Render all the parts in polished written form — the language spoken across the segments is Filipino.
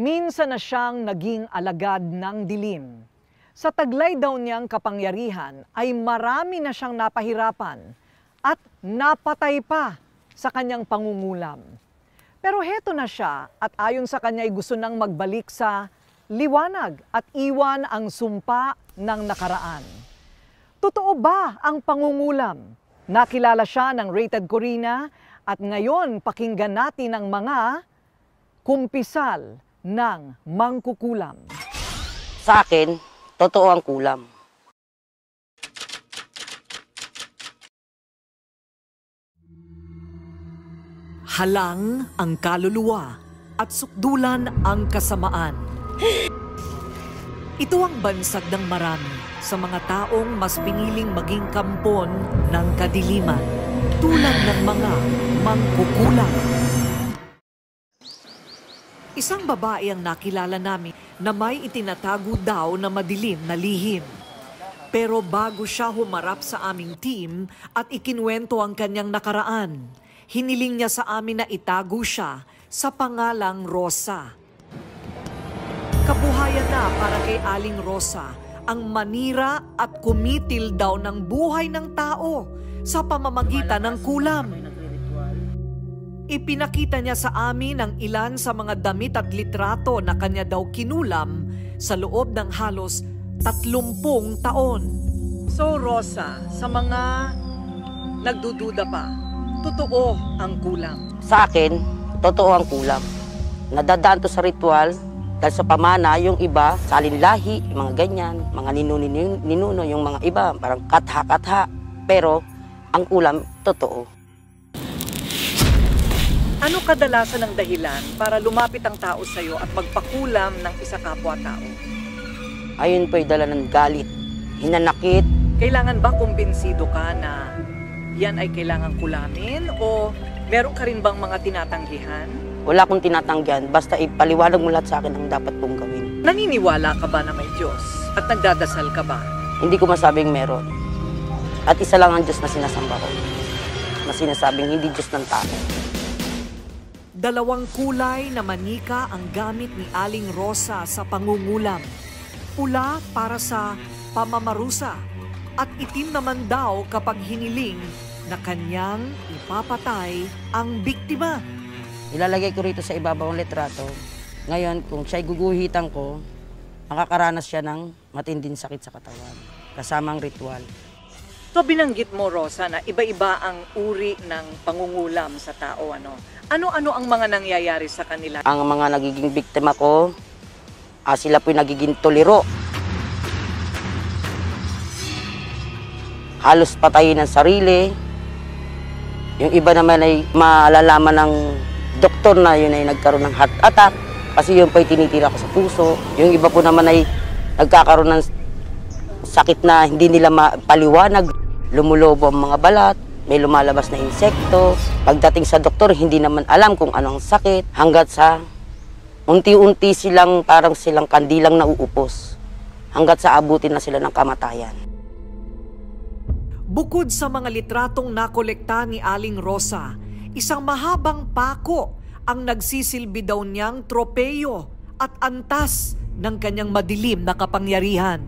Minsan na siyang naging alagad ng dilim. Sa taglay daw niyang kapangyarihan ay marami na siyang napahirapan at napatay pa sa kanyang pangungulam. Pero heto na siya at ayon sa kanya ay gusto nang magbalik sa liwanag at iwan ang sumpa ng nakaraan. Totoo ba ang pangungulam? Nakilala siya ng Rated Corina at ngayon pakinggan natin ang mga kumpisal ng mangkukulam. Sa akin, totoo ang kulam. Halang ang kaluluwa at sukdulan ang kasamaan. Ito ang bansag ng marami sa mga taong mas piniling maging kampon ng kadiliman, tulad ng mga mangkukulam. Isang babae ang nakilala namin na may itinatago daw na madilim na lihim. Pero bago siya humarap sa aming team at ikinwento ang kanyang nakaraan, hiniling niya sa amin na itago siya sa pangalang Rosa. Kabuhayan na para kay Aling Rosa ang manira at kumitil daw ng buhay ng tao sa pamamagitan ng kulam. Ipinakita niya sa amin ang ilan sa mga damit at litrato na kanya daw kinulam sa loob ng halos 30 taon. So Rosa, sa mga nagdududa pa, totoo ang kulam? Sa akin, totoo ang kulam. Nadadaan to sa ritual dahil sa pamana, yung iba, salinlahi, mga ganyan, mga ninuno, yung mga iba, parang katha-katha. Pero ang kulam, totoo. Ano kadalasan ang dahilan para lumapit ang tao sa iyo at magpakulam ng isa kapwa-tao? Ayun po'y dala ng galit, hinanakit. Kailangan ba kumbinsido ka na yan ay kailangan kulamin o meron ka rin bang mga tinatanggihan? Wala akong tinatanggihan, basta ipaliwanag mo lahat sa akin ang dapat kong gawin. Naniniwala ka ba na may Diyos at nagdadasal ka ba? Hindi ko masabing meron. At isa lang ang Diyos na sinasamba ko, na sinasabing hindi Diyos ng tao. Dalawang kulay na manika ang gamit ni Aling Rosa sa pangungulam. Pula para sa pamamarusa at itim naman daw kapag hiniling na kanyang ipapatay ang biktima. Ilalagay ko rito sa ibabaw ang litrato. Ngayon, kung siya'y guguhitan ko, makakaranas siya ng matinding sakit sa katawan, kasamang ritual. So binanggit mo, Rosa, na iba-iba ang uri ng pangungulam sa tao. Ano-ano ang mga nangyayari sa kanila? Ang mga nagiging biktima ko, sila po'y nagiging tuliro. Halos patayin ng sarili. Yung iba naman ay malalaman ng doktor na yun ay nagkaroon ng heart attack kasi yun po'y tinitira ko sa puso. Yung iba po naman ay nagkakaroon ng sakit na hindi nila mapaliwanag. Lumulobo ang mga balat, may lumalabas na insekto. Pagdating sa doktor, hindi naman alam kung anong sakit. Hanggat sa unti-unti silang parang silang kandilang nauupos. Hanggat sa abutin na sila ng kamatayan. Bukod sa mga litratong nakolekta ni Aling Rosa, isang mahabang pako ang nagsisilbi daw niyang tropeyo at antas ng kanyang madilim na kapangyarihan.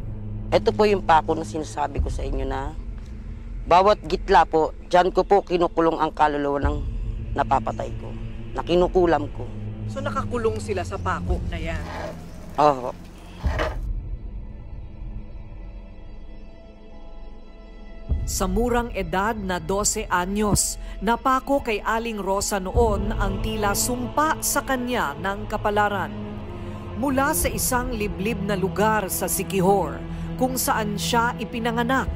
Ito po yung pako na sinasabi ko sa inyo na bawat gitla po, dyan ko po kinukulong ang kaluluwa ng napapatay ko, na kinukulam ko. So nakakulong sila sa pako na yan? Oo. Sa murang edad na 12 anyos, napako kay Aling Rosa noon ang tila sumpa sa kanya ng kapalaran. Mula sa isang liblib na lugar sa Siquijor, kung saan siya ipinanganak,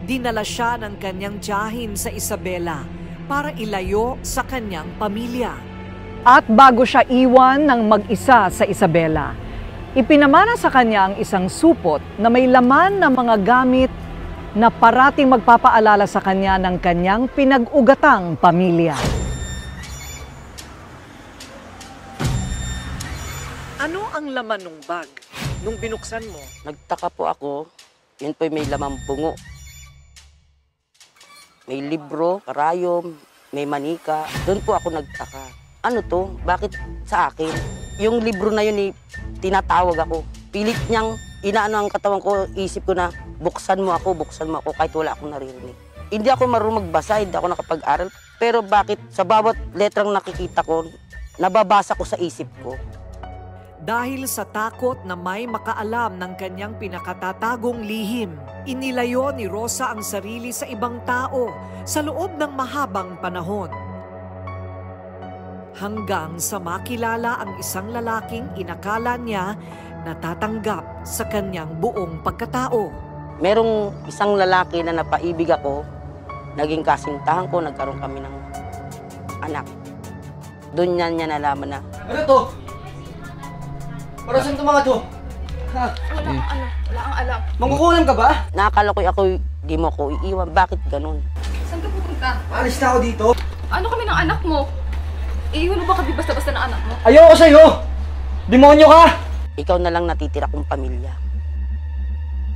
dinala siya ng kanyang tiyahin sa Isabela para ilayo sa kanyang pamilya. At bago siya iwan ng mag-isa sa Isabela, ipinamana sa kanya ang isang supot na may laman ng mga gamit na parating magpapaalala sa kanya ng kanyang pinag-ugatang pamilya. Ano ang laman ng bag nung binuksan mo? Nagtaka po ako, yun po'y may lamang bungo. May libro, karayom, may manika. Doon po ako nagtaka. Ano to? Bakit sa akin? Yung libro na yun, tinatawag ako. Pilit niyang inaano ang katawan ko, isip ko na, buksan mo ako, kahit wala akong naririnig. Hindi ako marunong magbasa, hindi ako nakapag-aral. Pero bakit sa bawat letrang nakikita ko, nababasa ko sa isip ko. Dahil sa takot na may makaalam ng kanyang pinakatatagong lihim, inilayo ni Rosa ang sarili sa ibang tao sa loob ng mahabang panahon. Hanggang sa makilala ang isang lalaking inakala niya na tatanggap sa kanyang buong pagkatao. Merong isang lalaki na napaibig ako, naging kasintahan ko, nagkaroon kami ng anak. Doon niya nalaman na, ano to? Para saan to mga to? Ha? Wala kang alam. Mangkukulam ka ba? nakakala ko ako, di mo ko iiwan. Bakit ganun? Saan ka pupunta? Alis na ako dito. Ano kami ng anak mo? Iiwan mo ba kami basta-basta ng anak mo? Ayoko sa'yo! Demonyo ka! Ikaw na lang natitira kong pamilya.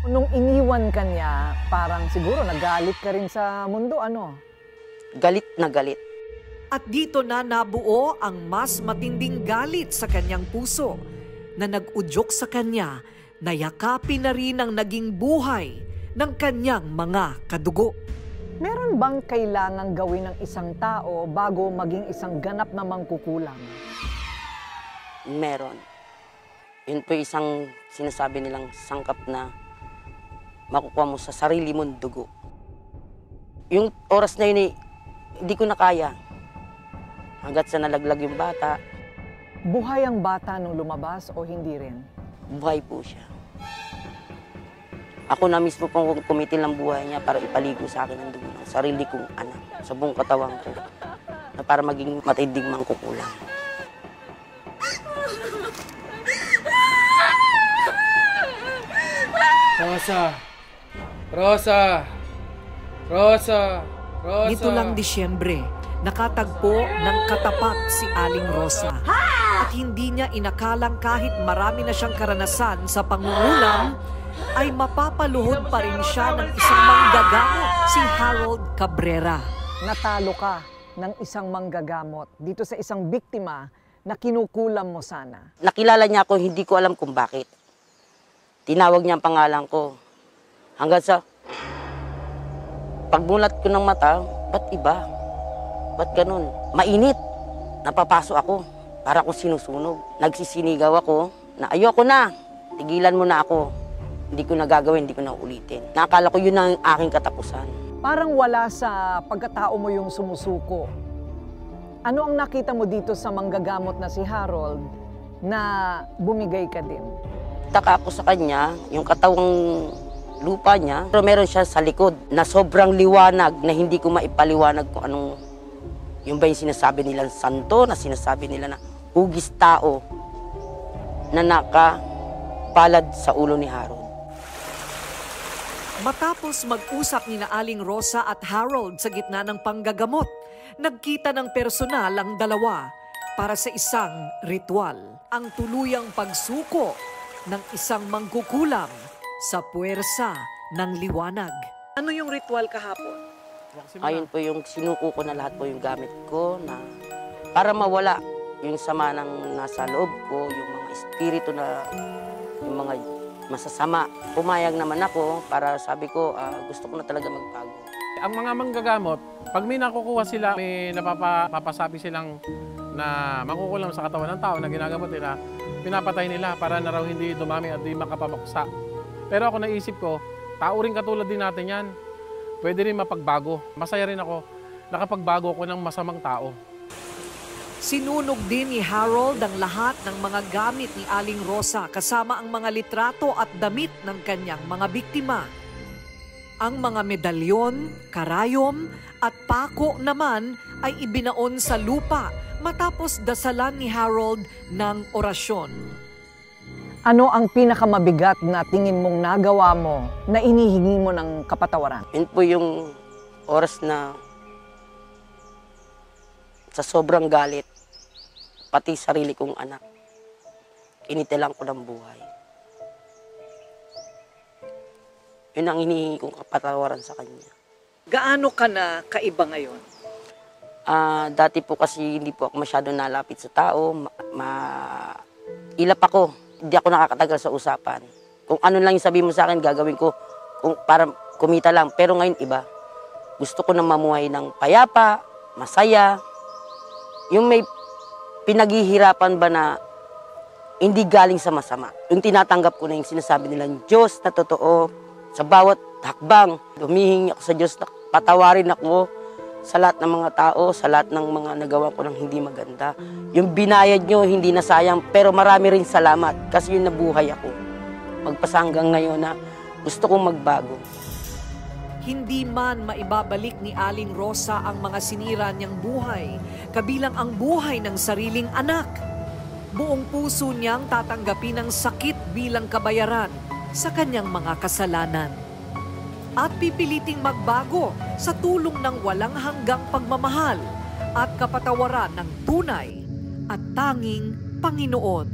Nung iniwan ka niya, parang siguro nagalit ka rin sa mundo, ano? Galit na galit. At dito na nabuo ang mas matinding galit sa kanyang puso na nag-udyok sa kanya na yakapin na rin ang naging buhay ng kanyang mga kadugo. Meron bang kailangang gawin ng isang tao bago maging isang ganap na mangkukulam? Meron. Yun po isang sinasabi nilang sangkap na makukuha mo sa sarili mong dugo. Yung oras na yun, hindi ko na kaya. Hanggat sa nalaglag yung bata, Buhay ang bata nung lumabas o hindi rin? buhay po siya. Ako na mismo pong kumitil ng buhay niya para ipaligo sa akin ang dugo ng sarili kong anak sa buong katawan ko na para maging matinding mangkukulam. Rosa! Rosa! Rosa! Rosa! Nito lang Disyembre, nakatagpo ng katapat si Aling Rosa. At hindi niya inakalang kahit marami na siyang karanasan sa pangungulam, ay mapapaluhod pa rin siya ng isang manggagamot, si Harold Cabrera. Natalo ka ng isang manggagamot dito sa isang biktima na kinukulam mo sana. Nakilala niya ako, hindi ko alam kung bakit. Tinawag niya ang pangalan ko. Hanggang sa pagmulat ko ng mata, ba't iba? Ba't ganun? Mainit. Napapaso ako. Para akong sinusunog. Nagsisinigaw ako na ayoko na. Tigilan mo na ako. Hindi ko na gagawin, hindi ko na ulitin. Nakakala ko yun ang aking katapusan. Parang wala sa pagkatao mo yung sumusuko. Ano ang nakita mo dito sa manggagamot na si Harold na bumigay ka din? Taka ako sa kanya, yung katawang lupa niya, pero meron siya sa likod na sobrang liwanag na hindi ko maipaliwanag kung anong, yung ba yung sinasabi nilang santo, na sinasabi nila na hugis tao na nakapalad sa ulo ni Harold. Matapos mag-usap ni na Aling Rosa at Harold sa gitna ng panggagamot, nagkita ng personal ang dalawa para sa isang ritual. Ang tuluyang pagsuko ng isang mangkukulam sa puwersa ng liwanag. Ano yung ritual kahapon? Ayun po yung sinuko ko na lahat po yung gamit ko na para mawala yung sama ng nasa loob ko, yung mga espiritu na, yung mga masasama. Pumayag naman ako para sabi ko, gusto ko na talaga magbago. Ang mga manggagamot, pag may nakukuha sila, may napapasabi silang na makukulam sa katawan ng tao na ginagamot nila, pinapatay nila para na raw hindi dumami at di makapamaksa. Pero ako naisip ko, tao rin katulad din natin yan. Pwede rin mapagbago. Masaya rin ako, nakapagbago ako ng masamang tao. Sinunog din ni Harold ang lahat ng mga gamit ni Aling Rosa kasama ang mga litrato at damit ng kanyang mga biktima. Ang mga medalyon, karayom at pako naman ay ibinaon sa lupa matapos dasalan ni Harold ng orasyon. Ano ang pinakamabigat na tingin mong nagawa mo na inihingi mo ng kapatawaran? Yun po yung oras na sa sobrang galit, pati sarili kong anak, initilan ko ng buhay. Yun ang hinihingi kong kapatawaran sa kanya. Gaano ka na kaiba ngayon? Dati po kasi hindi po ako masyado nalapit sa tao, ilap ako. Hindi ako nakakatagal sa usapan. Kung ano lang yung sabihin mo sa akin, gagawin ko para kumita lang. Pero ngayon iba. Gusto ko na mamuhay ng payapa, masaya. Yung may pinaghihirapan ba na hindi galing sa masama. Yung tinatanggap ko na yung sinasabi nilang Diyos na totoo. Sa bawat hakbang, humihingi ako sa Diyos na patawarin ako sa lahat ng mga tao, sa lahat ng mga nagawa ko ng hindi maganda. Yung binayad nyo, hindi na sayang, pero marami rin salamat kasi yung nabuhay ako. Magpasa hanggang ngayon na gusto kong magbago. Hindi man maibabalik ni Aling Rosa ang mga sinira niyang buhay, kabilang ang buhay ng sariling anak. Buong puso niyang tatanggapin ang sakit bilang kabayaran sa kanyang mga kasalanan. At pipiliting magbago sa tulong ng walang hanggang pagmamahal at kapatawaran ng tunay at tanging Panginoon.